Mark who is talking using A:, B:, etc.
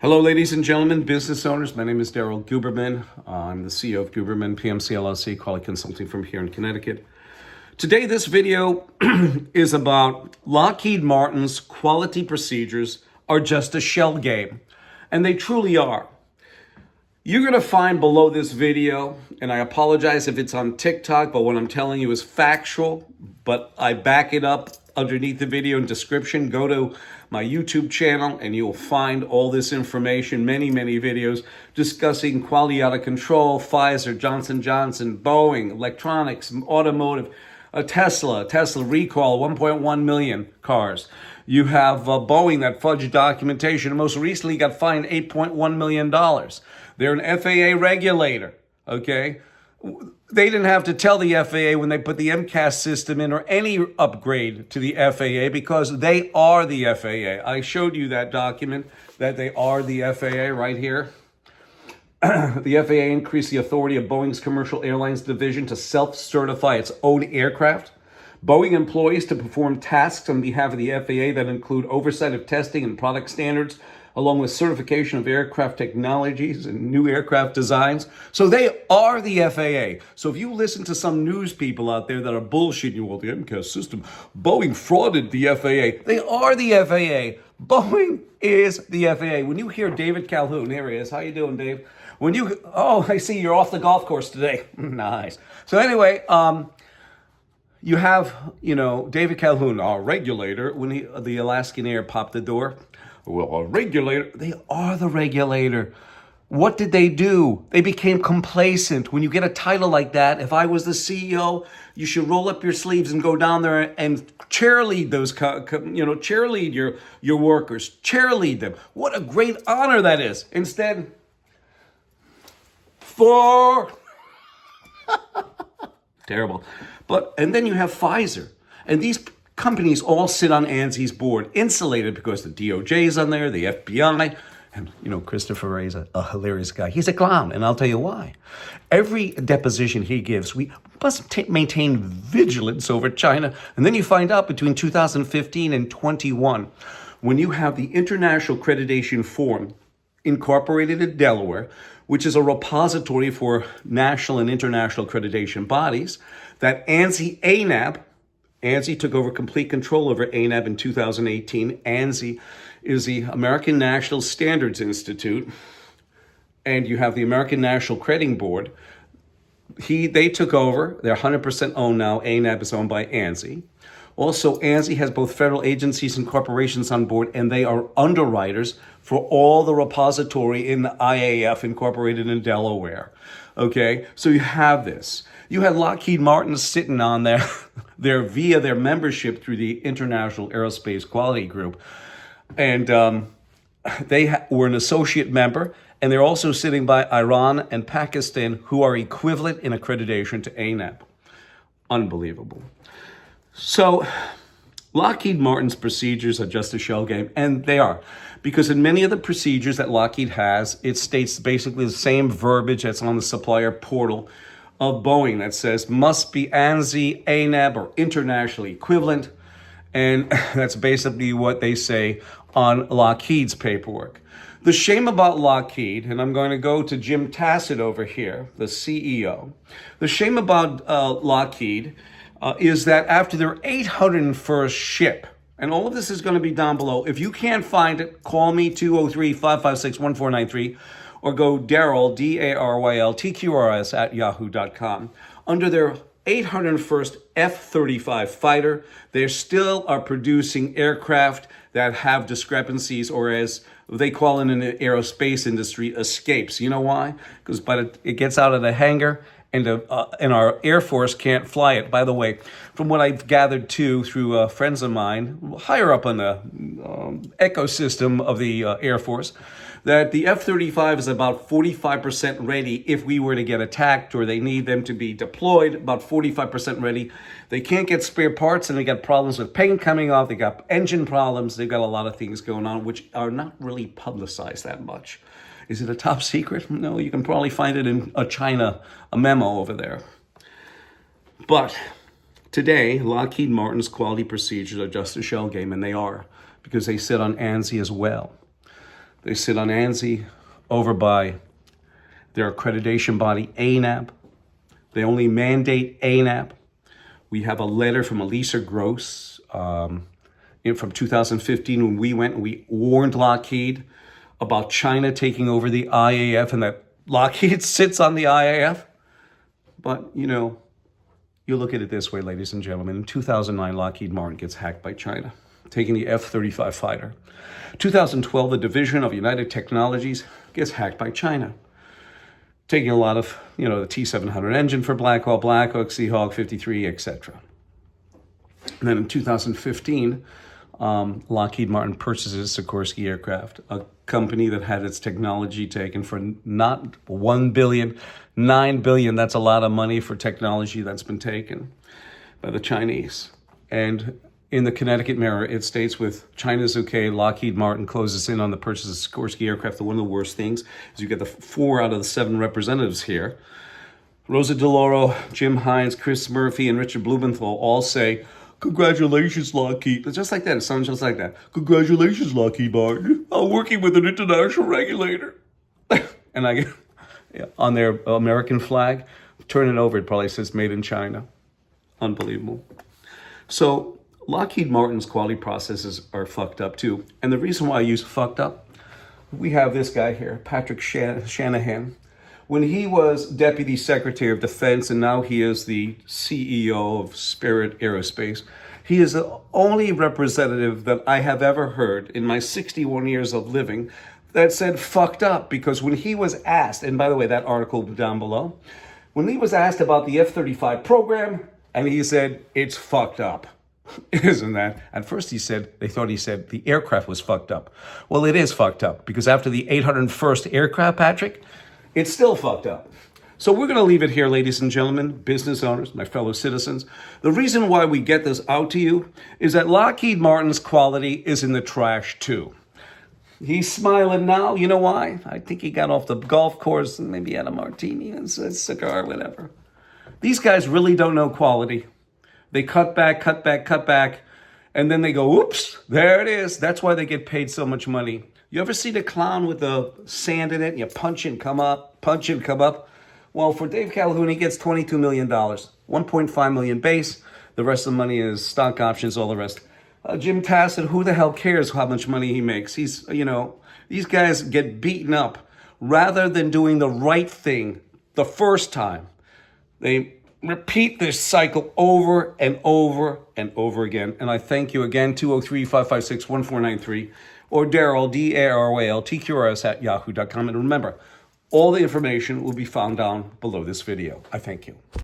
A: Hello, ladies and gentlemen, business owners. My name is Daryl Guberman. I'm the CEO of Guberman PMC LLC, quality consulting firm here in Connecticut. Today, this video is about Lockheed Martin's quality procedures are just a shell game, and they truly are. You're going to find below this video, and I apologize if it's on TikTok, but what I'm telling you is factual, but I back it up underneath the video in description. Go to my YouTube channel and you'll find all this information, many videos discussing quality out of control, Pfizer, Johnson & Johnson, Boeing, electronics, automotive, Tesla recall, 1.1 million cars. You have Boeing that fudged documentation and most recently got fined $8.1 million. They're an FAA regulator, okay? They didn't have to tell the FAA when they put the MCAS system in or any upgrade to the FAA because they are the FAA. I showed you that document that they are the FAA right here. The FAA increased the authority of Boeing's commercial airlines division to self-certify its own aircraft. Boeing employees to perform tasks on behalf of the FAA that include oversight of testing and product standards, along with certification of aircraft technologies and new aircraft designs. So they are the FAA. So if you listen to some news people out there that are bullshitting you, well, the MCAS system, Boeing frauded the FAA. They are the FAA. Boeing is the FAA. When you hear David Calhoun, there he is. How you doing, Dave? I see you're off the golf course today. Nice. So anyway, you have, David Calhoun, our regulator, when the Alaskan Air popped the door. Well, a regulator, they are the regulator. What did they do? They became complacent. When you get a title like that, if I was the CEO, you should roll up your sleeves and go down there and cheerlead those, cheerlead your workers, cheerlead them. What a great honor that is. Instead, terrible. And then you have Pfizer. And these companies all sit on ANSI's board, insulated because the DOJ is on there, the FBI, and Christopher Wray is a hilarious guy. He's a clown, and I'll tell you why. Every deposition he gives, we must maintain vigilance over China. And then you find out between 2015 and 21, when you have the International Accreditation Form incorporated in Delaware, which is a repository for national and international accreditation bodies, that ANSI took over complete control over ANAB in 2018. ANSI is the American National Standards Institute, and you have the American National Crediting Board. They took over. They're 100% owned now. ANAB is owned by ANSI. Also, ANSI has both federal agencies and corporations on board, and they are underwriters for all the repository in the IAF incorporated in Delaware. Okay, so you have this. You had Lockheed Martin sitting on there via their membership through the International Aerospace Quality Group. And they were an associate member, and they're also sitting by Iran and Pakistan, who are equivalent in accreditation to ANAB. Unbelievable. So Lockheed Martin's procedures are just a shell game, and they are. Because in many of the procedures that Lockheed has, it states basically the same verbiage that's on the supplier portal of Boeing that says must be ANSI, ANAB, or internationally equivalent. And that's basically what they say on Lockheed's paperwork. The shame about Lockheed, and I'm going to go to Jim Tassett over here, the CEO. The shame about Lockheed is that after their 801st ship, and all of this is going to be down below. If you can't find it, call me 203-556-1493 or go Daryl, Daryl, TQRS at yahoo.com. Under their 801st F-35 fighter, they still are producing aircraft that have discrepancies, or as they call it in the aerospace industry, escapes. You know why? Because it gets out of the hangar, and our Air Force can't fly it. By the way, from what I've gathered through friends of mine, higher up on the ecosystem of the Air Force, that the F-35 is about 45% ready if we were to get attacked or they need them to be deployed, about 45% ready. They can't get spare parts, and they got problems with paint coming off. They got engine problems. They've got a lot of things going on, which are not really publicized that much. Is it a top secret? No, you can probably find it in a memo over there. But today, Lockheed Martin's quality procedures are just a shell game, and they are, because they sit on ANSI as well. They sit on ANSI over by their accreditation body, ANAB. They only mandate ANAB. We have a letter from Elisa Gross from 2015 when we went and we warned Lockheed about China taking over the IAF and that Lockheed sits on the IAF. But, you know, you look at it this way, ladies and gentlemen. In 2009, Lockheed Martin gets hacked by China, taking the F-35 fighter. 2012, the division of United Technologies gets hacked by China, taking a lot of, you know, the T-700 engine for Black Hawk, Seahawk 53, etc. And then in 2015, Lockheed Martin purchases Sikorsky Aircraft, a company that had its technology taken for not $1 billion, $9 billion. That's a lot of money for technology that's been taken by the Chinese. And in the Connecticut Mirror, it states with China's okay, Lockheed Martin closes in on the purchase of Sikorsky Aircraft. One of the worst things is you get the 4 out of the 7 representatives here. Rosa DeLauro, Jim Hines, Chris Murphy, and Richard Blumenthal all say, "Congratulations, Lockheed." It's just like that. It sounds just like that. "Congratulations, Lockheed Martin. I'm working with an international regulator." And I get on their American flag, turn it over, it probably says "Made in China." Unbelievable. So Lockheed Martin's quality processes are fucked up too. And the reason why I use fucked up, we have this guy here, Patrick Shanahan. When he was Deputy Secretary of Defense and now he is the CEO of Spirit Aerospace, he is the only representative that I have ever heard in my 61 years of living that said fucked up. Because when he was asked, and by the way, that article down below, when he was asked about the F-35 program, and he said, "It's fucked up." Isn't that? At first they thought he said the aircraft was fucked up. Well, it is fucked up because after the 801st aircraft, Patrick, it's still fucked up. So we're going to leave it here, ladies and gentlemen, business owners, my fellow citizens. The reason why we get this out to you is that Lockheed Martin's quality is in the trash too. He's smiling now. You know why? I think he got off the golf course and maybe had a martini and a cigar, whatever. These guys really don't know quality. They cut back, and then they go, "Oops, there it is." That's why they get paid so much money. You ever see the clown with the sand in it? And you punch and come up, punch and come up. Well, for Dave Calhoun, he gets $22 million, $1.5 million base. The rest of the money is stock options, all the rest. Jim Tassett, who the hell cares how much money he makes? He's, you know, these guys get beaten up rather than doing the right thing the first time. They repeat this cycle over and over and over again. And I thank you again, 203-556-1493, or Daryl, D-A-R-Y-L, TQRS@yahoo.com. And remember, all the information will be found down below this video. I thank you.